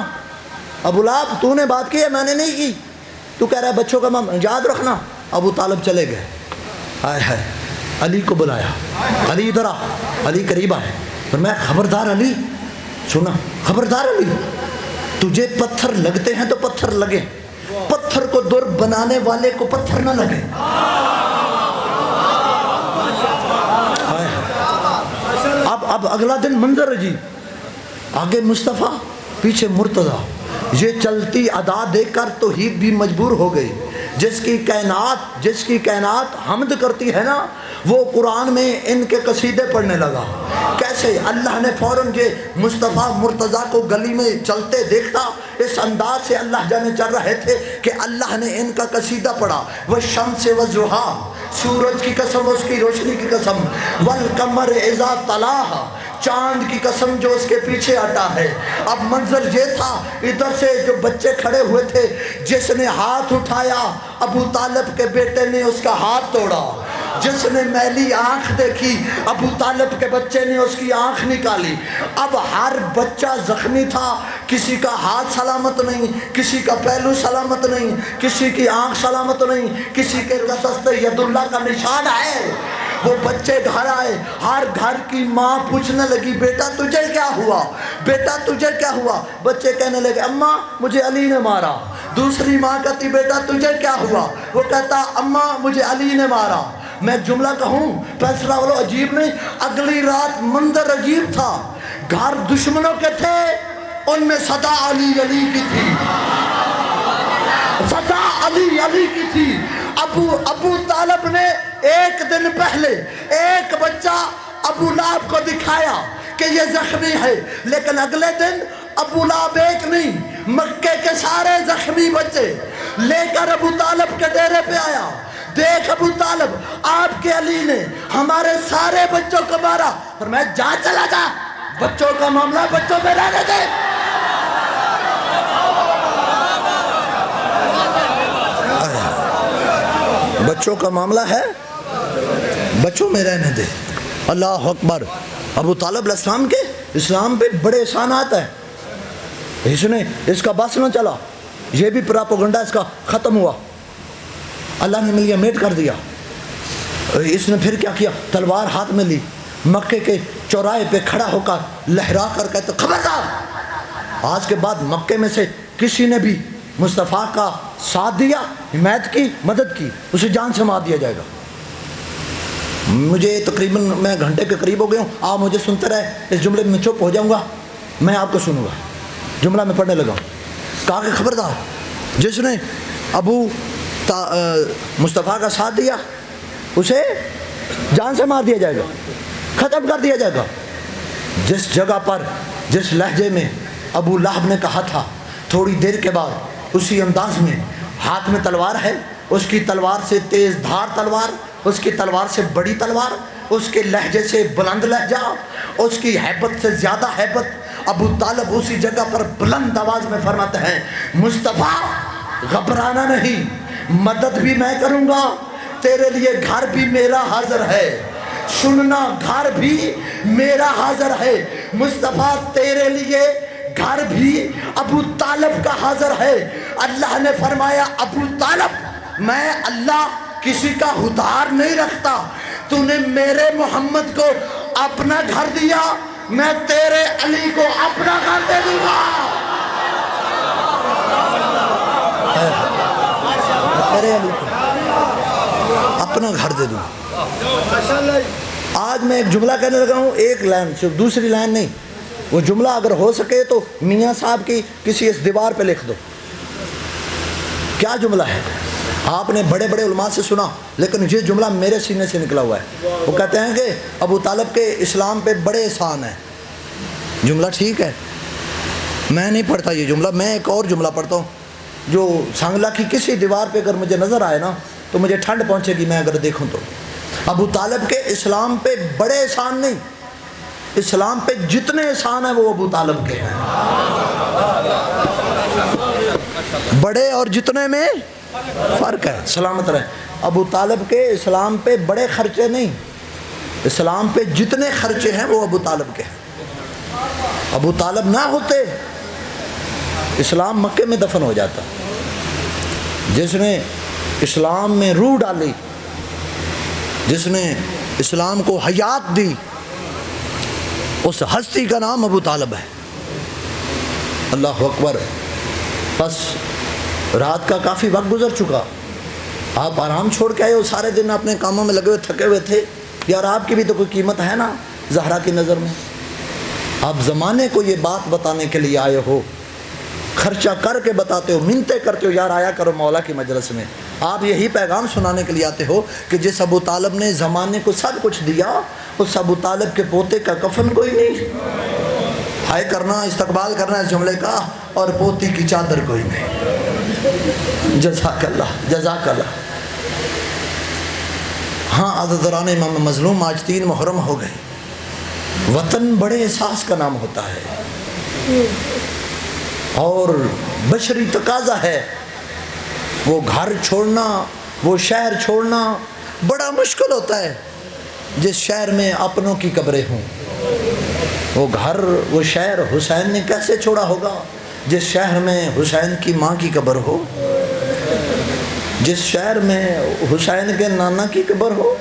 ابو لہب تو نے بات کی ہے، میں نے نہیں کی، تو کہہ رہا ہے بچوں کا معاملہ یاد رکھنا۔ ابو طالب چلے گئے۔ ہائے ہائے، علی کو بلایا، علی ادھر آ، علی قریب آئے، فرمایا خبردار علی، سنا خبردار علی، تجھے پتھر لگتے ہیں تو پتھر لگے، پتھر کو در بنانے والے کو پتھر نہ لگے۔ اب اگلا دن منظر عجیب، آگے مصطفیٰ پیچھے مرتضیٰ، یہ چلتی ادا دیکھ کر توحید بھی مجبور ہو گئی۔ جس کی کائنات حمد کرتی ہے نا، وہ قرآن میں ان کے قصیدے پڑھنے لگا۔ کیسے اللہ نے فوراً یہ مصطفیٰ مرتضیٰ کو گلی میں چلتے دیکھتا، اس انداز سے اللہ جانے چل رہے تھے کہ اللہ نے ان کا قصیدہ پڑھا، والشمس والضحیٰ، سورج کی قسم، اس کی روشنی کی قسم، والقمر اذا طلاہا، چاند کی قسم جو اس کے پیچھے ہٹا ہے۔ اب منظر یہ تھا، ادھر سے جو بچے کھڑے ہوئے تھے، جس نے ہاتھ اٹھایا ابو طالب کے بیٹے نے اس کا ہاتھ توڑا، جس نے میلی آنکھ دیکھی ابو طالب کے بچے نے اس کی آنکھ نکالی۔ اب ہر بچہ زخمی تھا، کسی کا ہاتھ سلامت نہیں، کسی کا پہلو سلامت نہیں، کسی کی آنکھ سلامت نہیں، کسی کے قصص ید اللہ کا نشان ہے۔ وہ بچے گھر آئے، ہر گھر کی ماں پوچھنے لگی بیٹا تجھے کیا ہوا، بیٹا تجھے کیا ہوا۔ بچے کہنے لگے اماں مجھے علی نے مارا۔ دوسری ماں کہتی بیٹا تجھے کیا ہوا، وہ کہتا اماں مجھے علی نے مارا۔ میں جملہ کہوں فیصلہ والو عجیب نہیں، اگلی رات منظر عجیب تھا، گھر دشمنوں کے تھے، ان میں صدا علی علی کی تھی، صدا علی علی کی تھی۔ ابو طالب نے ایک دن پہلے ایک بچہ ابو لہب کو دکھایا کہ یہ زخمی ہے، لیکن اگلے دن ابو لہب ایک نہیں، مکے کے سارے زخمی بچے لے کر ابو طالب کے ڈیرے پہ آیا۔ دیکھ ابو طالب، آپ کے علی نے ہمارے سارے بچوں کو مارا، فرمایا جا چلا جا، بچوں کا معاملہ بچوں پہ رہنے دے۔ بچوں کا معاملہ ہے، بچوں میں رہنے دے۔ اللہ اکبر۔ ابو طالب علیہ السلام کے اسلام پہ بڑے احسانات ہیں، اس کا بس نہ چلا، یہ بھی پراپوگنڈا اس کا ختم ہوا، اللہ نے ملیہ میٹ کر دیا۔ اس نے پھر کیا کیا، تلوار ہاتھ میں لی، مکے کے چوراہے پہ کھڑا ہو کر لہرا کر کہتے خبردار، آج کے بعد مکے میں سے کسی نے بھی مصطفیٰ کا ساتھ دیا، حمایت کی، مدد کی، اسے جان سے مار دیا جائے گا۔ مجھے تقریباً میں گھنٹے کے قریب ہو گیا ہوں، آپ مجھے سنتے رہے، اس جملے میں چپ ہو جاؤں گا، میں آپ کو سنوں گا۔ جملہ میں پڑھنے لگا ہوں، کہا کہ خبردار جس نے مصطفیٰ کا ساتھ دیا اسے جان سے مار دیا جائے گا، ختم کر دیا جائے گا۔ جس جگہ پر جس لہجے میں ابو لہب نے کہا تھا، تھوڑی دیر کے بعد اسی انداز میں ہاتھ میں تلوار ہے، اس کی تلوار سے تیز دھار تلوار، اس کی تلوار سے بڑی تلوار، اس کے لہجے سے بلند لہجہ، اس کی ہیبت سے زیادہ ہیبت۔ ابو طالب اسی جگہ پر بلند آواز میں فرماتے ہیں مصطفیٰ گھبرانا نہیں، مدد بھی میں کروں گا، تیرے لیے گھر بھی میرا حاضر ہے، سننا گھر بھی میرا حاضر ہے، مصطفیٰ تیرے لیے گھر بھی ابو طالب کا حاضر ہے۔ اللہ نے فرمایا ابو طالب میں اللہ کسی کا ہدار نہیں رکھتا، تو نے میرے محمد کو اپنا گھر دیا، میں تیرے علی کو اپنا گھر دے دوں گا۔ تیرے علی کو اپنا گھر دے دوں گا۔ آج میں ایک جملہ کہنے لگا ہوں، ایک لائن صرف، دوسری لائن نہیں، وہ جملہ اگر ہو سکے تو میاں صاحب کی کسی اس دیوار پہ لکھ دو۔ کیا جملہ ہے؟ آپ نے بڑے بڑے علماء سے سنا، لیکن یہ جملہ میرے سینے سے نکلا ہوا ہے۔ وہ کہتے ہیں کہ ابو طالب کے اسلام پہ بڑے احسان ہیں۔ جملہ ٹھیک ہے، میں نہیں پڑھتا یہ جملہ، میں ایک اور جملہ پڑھتا ہوں جو سانگلہ کی کسی دیوار پہ اگر مجھے نظر آئے نا تو مجھے ٹھنڈ پہنچے گی، میں اگر دیکھوں تو۔ ابو طالب کے اسلام پہ بڑے احسان نہیں، اسلام پہ جتنے احسان ہیں وہ ابو طالب کے ہیں۔ بڑے اور جتنے میں فرق ہے، سلامت رہے۔ ابو طالب کے اسلام پہ بڑے خرچے نہیں، اسلام پہ جتنے خرچے ہیں وہ ابو طالب کے ہیں۔ ابو طالب نہ ہوتے اسلام مکے میں دفن ہو جاتا۔ جس نے اسلام میں روح ڈالی، جس نے اسلام کو حیات دی، اس ہستی کا نام ابو طالب ہے۔ اللہ اکبر۔ بس رات کا کافی وقت گزر چکا، آپ آرام چھوڑ کے آئے ہو، سارے دن اپنے کاموں میں لگے ہوئے تھکے ہوئے تھے، یار آپ کی بھی تو کوئی قیمت ہے نا زہرا کی نظر میں۔ آپ زمانے کو یہ بات بتانے کے لیے آئے ہو، خرچہ کر کے بتاتے ہو، منتیں کرتے ہو، یار آیا کرو مولا کی مجلس میں۔ آپ یہی پیغام سنانے کے لیے آتے ہو کہ جس ابو طالب نے زمانے کو سب کچھ دیا، اس ابو طالب کے پوتے کا کفن کوئی نہیں۔ ہائے کرنا، استقبال کرنا اس جملے کا، اور پوتی کی چادر کوئی نہیں۔ جزاک اللہ، جزاک اللہ۔ ہاں عزیزان امام مظلوم، آج 3 محرم ہو گئے۔ وطن بڑے احساس کا نام ہوتا ہے، اور بشری تقاضا ہے، وہ گھر چھوڑنا، وہ شہر چھوڑنا بڑا مشکل ہوتا ہے جس شہر میں اپنوں کی قبریں ہوں۔ وہ گھر، وہ شہر حسین نے کیسے چھوڑا ہوگا جس شہر میں حسین کی ماں کی قبر ہو، جس شہر میں حسین کے نانا کی قبر ہو،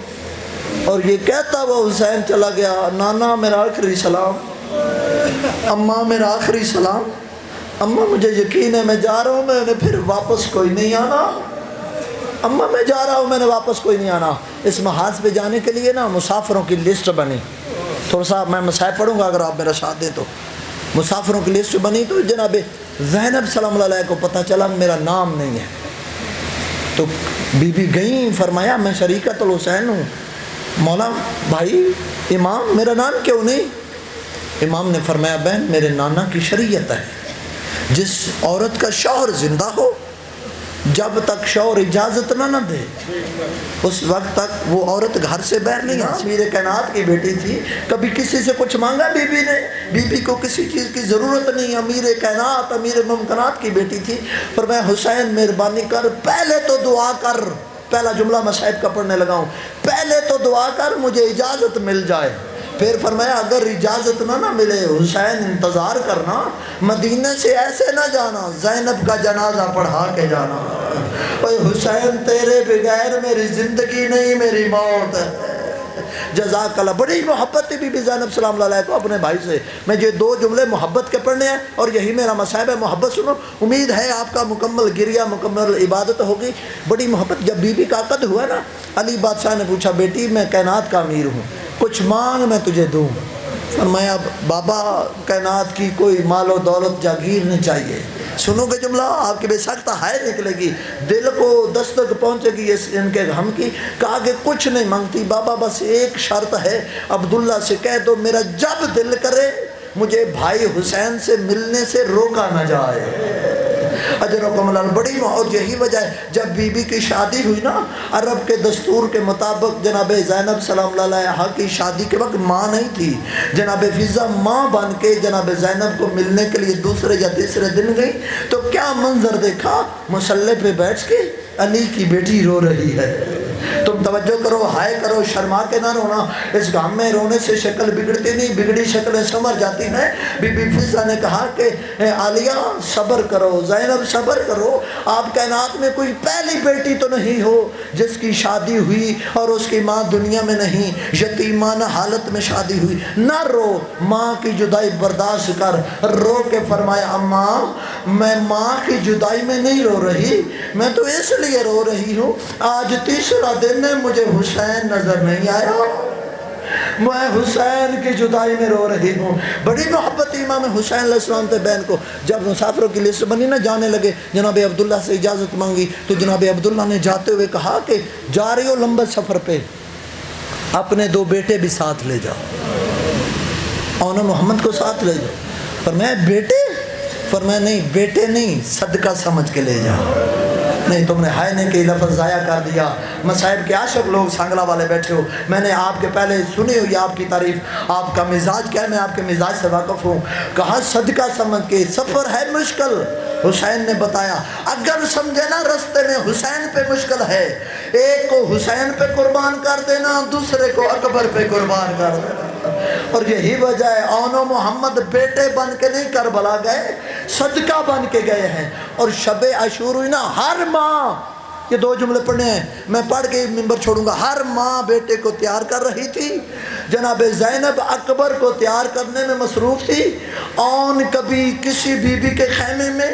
اور یہ کہتا وہ حسین چلا گیا، نانا میرا آخری سلام، اماں میرا آخری سلام، اماں مجھے یقین ہے میں جا رہا ہوں، میں نے پھر واپس کوئی نہیں آنا، اماں میں جا رہا ہوں، میں نے واپس کوئی نہیں آنا۔ اس محاذ پہ جانے کے لیے نا مسافروں کی لسٹ بنی، تھوڑا سا میں مسائل پڑھوں گا اگر آپ میرا ساتھ دیں تو۔ مسافروں کی لسٹ بنی تو جناب زینب سلام اللہ علیہ کو پتہ چلا میرا نام نہیں ہے، تو بی بی گئیں، فرمایا میں شریکت الحسین ہوں، مولا بھائی امام میرا نام کیوں نہیں؟ امام نے فرمایا بہن میرے نانا کی شریعت ہے، جس عورت کا شوہر زندہ ہو، جب تک شوہر اجازت نہ دے اس وقت تک وہ عورت گھر سے باہر نہیں آتی۔ امیر کائنات کی بیٹی تھی، کبھی کسی سے کچھ مانگا بی بی نے؟ بی بی کو کسی چیز کی ضرورت نہیں، امیر کائنات، امیر ممکنات کی بیٹی تھی۔ پر میں حسین مہربانی کر، پہلے تو دعا کر، پہلا جملہ میں صاحب کا پڑھنے لگا ہوں، پہلے تو دعا کر مجھے اجازت مل جائے۔ پھر فرمایا اگر اجازت نہ ملے حسین انتظار کرنا، مدینے سے ایسے نہ جانا، زینب کا جنازہ پڑھا کے جانا۔ اوے حسین تیرے بغیر میری زندگی نہیں، میری موت ہے۔ جزاک اللہ۔ بڑی محبت تھی بی بی زینب سلام اللہ علیہ کو اپنے بھائی سے۔ میں یہ 2 جملے محبت کے پڑھنے ہیں، اور یہی میرا مصائب ہے، محبت سنو۔ امید ہے آپ کا مکمل گریہ، مکمل عبادت ہوگی۔ بڑی محبت۔ جب بی بی کا عقد ہوا نا، علی بادشاہ نے پوچھا بیٹی میں کائنات کا امیر ہوں، کچھ مانگ میں تجھے دوں۔ فرمایا بابا کائنات کی کوئی مال و دولت جاگیر نہیں چاہیے۔ سنو گے جملہ آپ کی بے سخت ہائے نکلے گی، دل کو دستک پہنچے گی اس ان کے غم کی۔ کہا کہ کچھ نہیں مانگتی بابا، بس ایک شرط ہے، عبداللہ سے کہہ دو میرا جب دل کرے مجھے بھائی حسین سے ملنے سے روکا نہ جائے۔ اجرکم اللہ۔ بڑی اور یہی وجہ ہے جب بی بی کی شادی ہوئی نا، عرب کے دستور کے مطابق جناب زینب سلام اللہ علیہا کی شادی کے وقت ماں نہیں تھی، جناب فضہ ماں بن کے جناب زینب کو ملنے کے لیے دوسرے یا تیسرے دن گئی، تو کیا منظر دیکھا، مصلی پہ بیٹھ کے علی کی بیٹی رو رہی ہے۔ تم توجہ کرو، ہائے کرو، شرما کے نہ رونا، اس غم میں رونے سے شکل بگڑتی نہیں، بگڑی شکلیں سنور جاتی ہیں۔ بی بی فضہ نے کہا کہ عالیہ صبر کرو، زینب صبر کرو، آپ کائنات میں کوئی پہلی بیٹی تو نہیں ہو جس کی شادی ہوئی اور اس کی ماں دنیا میں نہیں، یتیمانہ حالت میں شادی ہوئی، نہ رو، ماں کی جدائی برداشت کر۔ رو کے فرمایا اماں میں ماں کی جدائی میں نہیں رو رہی، میں تو اس لیے رو رہی ہوں آج تیسرا دن ہے مجھے حسین نظر نہیں آیا۔ میں حسین کی جدائی میں رو رہی ہوں. بڑی محبت امام حسین علیہ السلام تھے بہن کو. جب مسافروں کی لسٹ بنی نہ جانے لگے, جناب عبداللہ سے اجازت مانگی تو جناب عبداللہ نے جاتے ہوئے کہا کہ جا رہی ہو لمبے سفر پہ, اپنے 2 بیٹے بھی ساتھ لے جاؤ, اور محمد کو ساتھ لے جاؤ. فرمایا بیٹے؟ فرمایا نہیں بیٹے نہیں, صدقہ سمجھ کے لے جاؤ. نہیں تم نے ہائے نے کہ لفظ ضائع کر دیا. مصائب کے عاشق لوگ سانگلا والے بیٹھے ہو, میں نے آپ کے پہلے سنی ہوئی آپ کی تعریف, آپ کا مزاج کیا ہے, میں آپ کے مزاج سے واقف ہوں. کہا صدقہ سمجھ کے, سفر ہے مشکل. حسین نے بتایا اگر سمجھے نا رستے میں حسین پہ مشکل ہے, ایک کو حسین پہ قربان کر دینا, دوسرے کو اکبر پہ قربان کر دینا. اور یہی وجہ ہے اون و محمد بیٹے بن کے نہیں کربلا گئے, صدقہ بن کے گئے ہیں. اور شب عاشور ہوئی نا, ہر ماں, یہ 2 جملے پڑھنے ہیں, میں پڑھ کے ممبر چھوڑوں گا. ہر ماں بیٹے کو تیار کر رہی تھی. جناب زینب اکبر کو تیار کرنے میں مصروف تھی. اون کبھی کسی بی بی کے خیمے میں,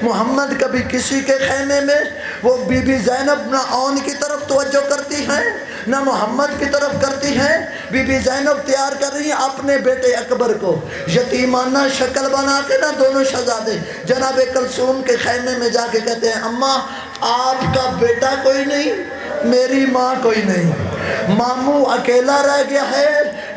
محمد کبھی کسی کے خیمے میں. وہ بی بی زینب نہ اون کی طرف توجہ کرتی ہیں نہ محمد کی طرف کرتی ہیں. بی بی زینب تیار کر رہی ہیں اپنے بیٹے اکبر کو, یتیمانہ شکل بنا کے نا دونوں شہزادے جناب کلثوم کے خیمے میں جا کے کہتے ہیں اماں آپ کا بیٹا کوئی نہیں, میری ماں کوئی نہیں, ماموں اکیلا رہ گیا ہے,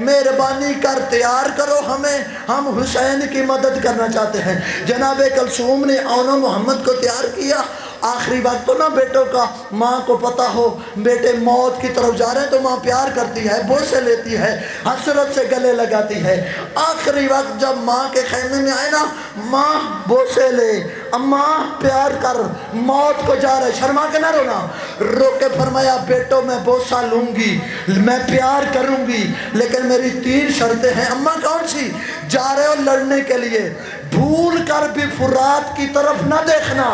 مہربانی کر تیار کرو ہمیں, ہم حسین کی مدد کرنا چاہتے ہیں. جناب کلثوم نے اون و محمد کو تیار کیا. آخری وقت تو نہ بیٹوں کا ماں کو پتہ ہو بیٹے موت کی طرف جا رہے ہیں تو ماں پیار کرتی ہے, بوسے لیتی ہے, حسرت سے گلے لگاتی ہے. آخری وقت جب ماں کے خیمے میں آئے نا, ماں بوسے لے, اماں پیار کر, موت کو جا رہے, شرما کے نہ رونا. رو کے فرمایا بیٹوں میں بوسہ لوں گی, میں پیار کروں گی, لیکن میری 3 شرطیں ہیں. اماں کون سی؟ جا رہے ہو لڑنے کے لیے, بھول کر بھی فرات کی طرف نہ دیکھنا,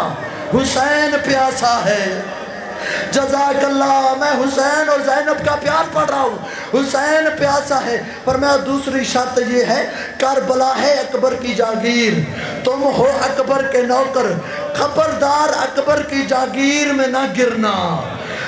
حسین پیاسا ہے. جزاک اللہ, میں حسین اور زینب کا پیار پڑھ رہا ہوں, حسین پیاسا ہے. پر میں دوسری شرط یہ ہے, کربلا ہے اکبر کی جاگیر, تم ہو اکبر کے نوکر, خبردار اکبر کی جاگیر میں نہ گرنا.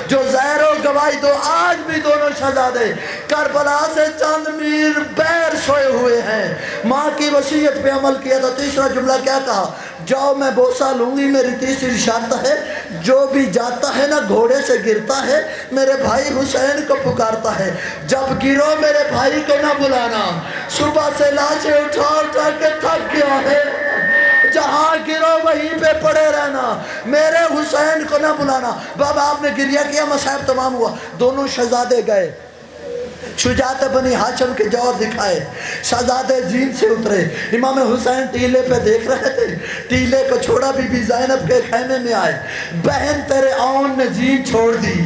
جو زہر و گواہی دو, آج بھی دونوں شہزادے کربلا سے چند میل بیر سوئے ہوئے ہیں. ماں کی وصیت پہ عمل کیا تھا. تیسرا جملہ کیا کہا؟ جاؤ میں بوسہ لوں گی, میری تیسری شرط ہے, جو بھی جاتا ہے نا گھوڑے سے گرتا ہے, میرے بھائی حسین کو پکارتا ہے, جب گرو میرے بھائی کو نہ بلانا, صبح سے لاشیں اٹھا اٹھا کے تھک گیا ہے, جہاں گرو وہیں پہ پڑے رہنا, میرے حسین کو نہ بلانا. بابا آپ نے گریہ کیا, مصائب تمام ہوا. دونوں شہزادے گئے, شجاعت بنی ہاشم کے جوہر دکھائے, شہزادے زین سے اترے. امام حسین ٹیلے پہ دیکھ رہے تھے, ٹیلے کو چھوڑا, بی بی زینب کے خیمے میں آئے. بہن تیرے اون نے زین چھوڑ دی,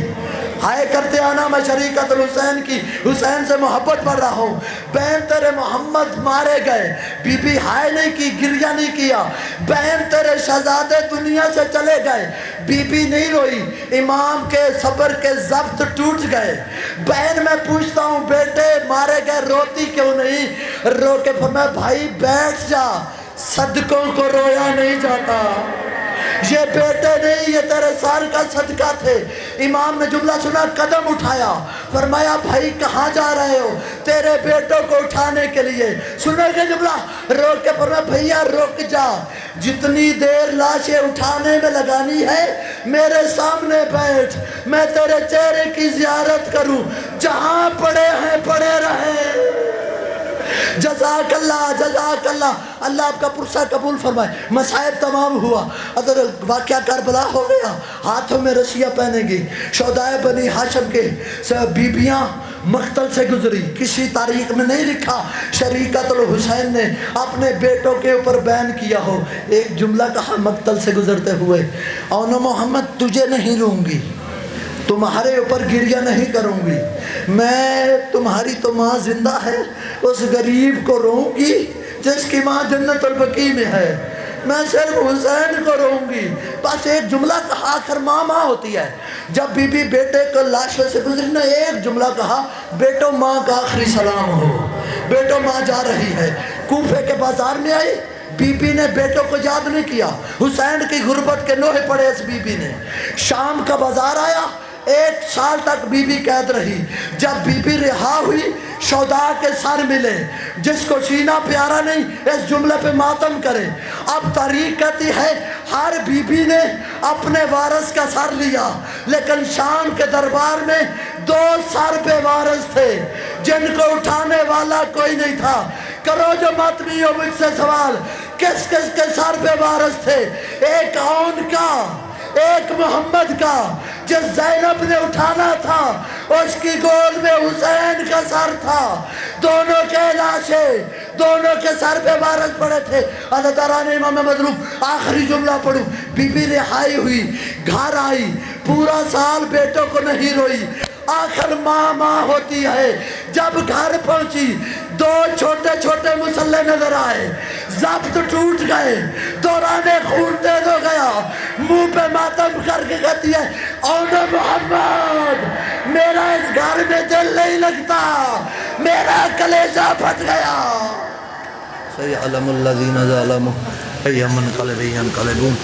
ہائے کرتے آنا میں شریکت الحسین کی, حسین سے محبت پڑھ رہا ہوں. بہن تیرے محمد مارے گئے, بی بی ہائے نہیں کی, گریہ نہیں کیا. بہن تیرے شہزادے دنیا سے چلے گئے, بی بی نہیں روئی. امام کے صبر کے ضبط ٹوٹ گئے. بہن میں پوچھتا ہوں بیٹے مارے گئے, روتی کیوں نہیں؟ رو کے فرمایا بھائی بیٹھ جا, صدقوں کو رویا نہیں جاتا, یہ بیٹے نہیں, یہ تیرے سال کا صدقہ تھے. امام نے جملہ سنا, قدم اٹھایا, فرمایا بھائی کہاں جا رہے ہو؟ تیرے بیٹوں کو اٹھانے کے لیے. سنے گے جملہ؟ رو کے فرمایا بھیا رک جا, جتنی دیر لاشیں اٹھانے میں لگانی ہے میرے سامنے بیٹھ, میں تیرے چہرے کی زیارت کروں, جہاں پڑے ہیں پڑے رہیں. جزاک اللہ, جزاک اللہ, اللہ آپ کا پرسہ قبول فرمائے. مصائب تمام ہوا, اگر واقعہ کربلا ہو گیا, ہاتھوں میں رسیاں پہنے گی. شہدائے بنی ہاشم کے بیبیاں مقتل سے گزری, کسی تاریخ میں نہیں لکھا شریکت الحسین نے اپنے بیٹوں کے اوپر بیان کیا ہو. ایک جملہ کہا مقتل سے گزرتے ہوئے, اون محمد تجھے نہیں روں گی, تمہارے اوپر گریہ نہیں کروں گی, میں تمہاری تو ماں زندہ ہے, اس غریب کو روں گی جس کی ماں جنت البقیع میں ہے, میں صرف حسین کو روں گی. بس ایک جملہ کہا, آخر ماں ماں ہوتی ہے. جب بی بی بیٹے کو لاشوں سے گزری نا, ایک جملہ کہا, بیٹو ماں کا آخری سلام ہو, بیٹو ماں جا رہی ہے. کوفے کے بازار میں آئی, بی بی نے بیٹوں کو یاد نہیں کیا, حسین کی غربت کے نوحے پڑے اس بی بی نے. شام کا بازار آیا, 1 سال تک بی بی قید رہی. جب بی بی رہا ہوئی شہداء کے سر ملے. جس کو سینہ پیارا نہیں اس جملے پہ ماتم کرے. اب تاریخ کہتی ہے ہر بی بی نے اپنے وارث کا سر لیا، لیکن شام کے دربار میں 2 سر پہ وارث تھے جن کو اٹھانے والا کوئی نہیں تھا. کرو جو ماتمی ہو مجھ سے سوال، کس کس کے سر پہ وارث تھے؟ ایک عون کا، ایک محمد کا. جس زینب نے اٹھانا تھا اس کی گود میں حسین کا سر تھا. دونوں کے لاشیں، دونوں کے سر پہ وارث پڑے تھے. حضرت رانے امام مظلوم آخری جملہ پڑھوں. بی بی رہائی ہوئی، گھر آئی، پورا سال بیٹوں کو نہیں روئی. آخر ماں ہوتی ہے. جب گھر پہنچی 2 چھوٹے چھوٹے مسلح نظر آئے، ضبط ٹوٹ گئے، دورانے خون تیز ہو گیا. منہ پہ ماتم کر کے کہتی ہے اون محمد میرا اس گھر میں دل نہیں لگتا، میرا کلیجہ پھٹ گیا. سیعلم الذین ظلموا ای منقلب ینقلبون.